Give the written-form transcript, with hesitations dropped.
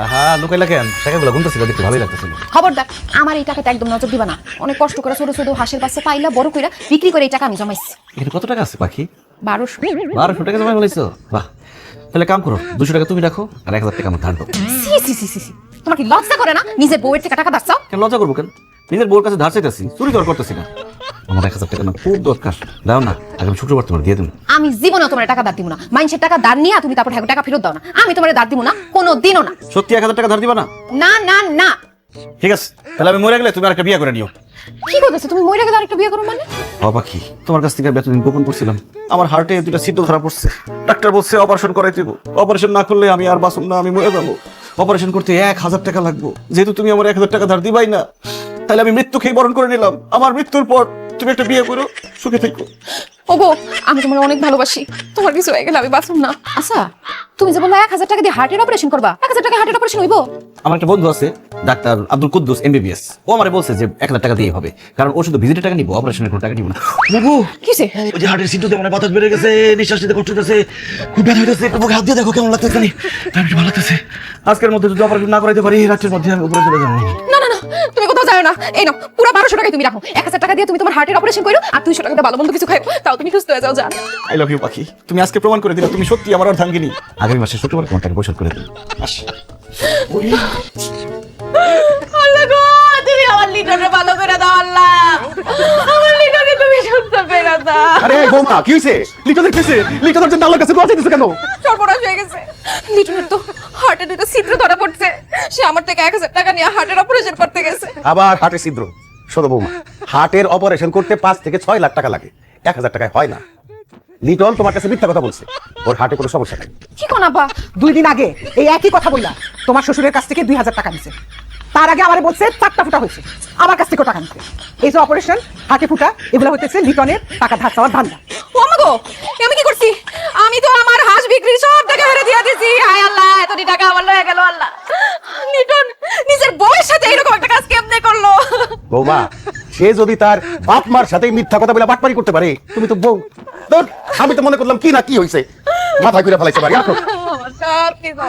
আহা লুকাইলা কেন? টাকাগুলো গুনতেছিল, দেখতে ভালোই লাগতেছিল। খবরদার, আমার এই টাকাতে একদম নজর দিবা না। অনেক কষ্ট করে ছোট ছোট হাঁসের বাচ্চা পাইলা বড় কইরা বিক্রি করে এই টাকা আমি জমাইছি। এখানে কত টাকা আছে পাখি? 1200। 1200 টাকা জমা বলেছো? বাহ, তাহলে কাম করো, 200 টাকা তুমি রাখো আর 1000 টাকা আমার ধার দাও। সি তোমার কি লজ্জা করে না? নিজের বউয়ের থেকে টাকা দাচ্ছাও। কেন লজ্জা করবো কেন? নিজের বউর কাছে ধার চাইতেছি, চুরি দর করতেছি না। আমার 1000 টাকা না খুব দরকার, দাও না, আগামী শুক্রবার তোমার দিয়ে দেবো। আমি জীবনেও তোমার টাকা দাঁড় দিব না। মানুষের টাকা দাঁড় নিয়ে তুমি তারপর টাকা ফেরত দাও না। আমি তোমার দাঁড় দিব না, কোনো দিনও না। সত্যি 1000 টাকা ধার দিবা না? না না না। ঠিক আছে, তাহলে আমি মরে গেলে তুমি আরেকটা বিয়ে করে নিও। কি করতেছো তুমি? মইরা গেলে আরেকটা বিয়ে করো মানে? ও পাখি, তোমার কাছ থেকে এতদিন গোপন করছিলাম, আমার হার্টে দুটা ছিদ্র ধরা পড়ছে। ডাক্তার বলছে অপারেশন করাই দিব, অপারেশন না করলে আমি আর বাঁচব না, আমি মরে যাবো। অপারেশন করতে 1000 টাকা লাগবে। যেহেতু তুমি আমার 1000 টাকা ধার দিবাই না, তাহলে আমি মৃত্যুকেই বরণ করে নিলাম। আমার মৃত্যুর পর তুমি একটা বিয়ে করো, সুখে থেকো। ওগো, আমি তোমার অনেক ভালোবাসি, তোমার কিছু হয়ে গেলে আমি বাঁচব না। আচ্ছা, তুমি যে বললা 1000 টাকা দিয়ে হার্টের অপারেশন করবা, 1000 টাকা হার্টের অপারেশন হইব? আমার একটা বন্ধু আছে ডাক্তার আব্দুল কুদ্দুস MBBS, ও আমারে বলছে যে 1000 টাকা দিয়ে হবে, কারণ ও শুধু ভিজিটের টাকা নিব, অপারেশনের কোনো টাকা নিব না। বাবু কিসে? ওই যে হার্টের সিটুতে মানে বাতাস বেড়ে গেছে, নিঃশ্বাস নিতে কষ্ট হচ্ছে, খুব ব্যথা হইতেছে, একটু মুখে হাত দিয়ে দেখো কেমন লাগতেছে। আমি ভালো লাগতেছে। আজকের মধ্যে যদি অপারেশন না করাইতে পারি, রাতের মধ্যে আমি উপরে চলে যাবো। না না না, তুমি কোথাও যাও না। এই নাও, পুরো 1200 টাকাই তুমি রাখো। 1000 টাকা দিয়ে তুমি তোমার হার্টের অপারেশন করো আর 200 টাকা দিয়ে ভালো মন্দ কিছু খাও, তাও তুমি সুস্থ হয়ে যাও। জান, আই লাভ ইউ পাখি, তুমি আজকে প্রমাণ করে দিলে তুমি সত্যি আমার অর্ধাঙ্গিনী। আগামী মাসে শুক্রবার তোমার টাকা পরিশোধ করে দেব। আল্লাহ গো, তুমি আমার লিটনকে ভালো করে দাও। আল্লাহ, আমার লিটনকে তুমি সুস্থ করে দাও। আরে বৌমা, কি হইছে? লিটনের কেসে লিটনের জন্য আল্লাহর কাছে দোয়া চাইতেছো কেন? সর্বনাশ হয়ে গেছে। লিটনের তো হার্টে দুটো ছিদ্র ধরা পড়ছে। সে আমার থেকে 1000 টাকা নিয়ে হার্টের অপারেশন করতে গেছে। আবার হার্টের ছিদ্র? শোনো বৌমা, হার্টের অপারেশন করতে 5 থেকে 6 লাখ টাকা লাগে, 1000 টাকায় হয় না। লিটন তোমার কাছে মিথ্যা কথা বলছে, ওর হার্টে কোনো সমস্যা নাই। কি কোন আব্বা? 2 দিন আগে এই একই কথা বললা তোমার শ্বশুরের কাছ থেকে 2000 টাকা নিছে। তার আগে আমারে বলছে 4টা ফুটা হয়েছে, আমার কাছ থেকে টাকা নিছে। এই যে অপারেশন, হার্টে ফুটা, এগুলো হইতেছে লিটনের টাকা ধার চাওয়ার ধান্দা। ও আমা গো, আমি কি করছি? আমি তো আমার হাঁস বিক্রির সব টাকা ফেলে দিয়ে দিয়েছি। হায় আল্লাহ, এতটি টাকা আমার লয়ে গেল। আল্লাহ, লিটন নিজের বউয়ের সাথে এরকম একটা কাজ কেমনে করলো? বৌমা, সে যদি তার বাপ মার সাথে মিথ্যা কথা বলে বাটপারি করতে পারে, তুমি তো বউ। ধুর, আমি তো মনে করলাম কি না কি হইছে, মাথা ঘুরে ফেলাইছে বাড়ি। আমার সব কিছু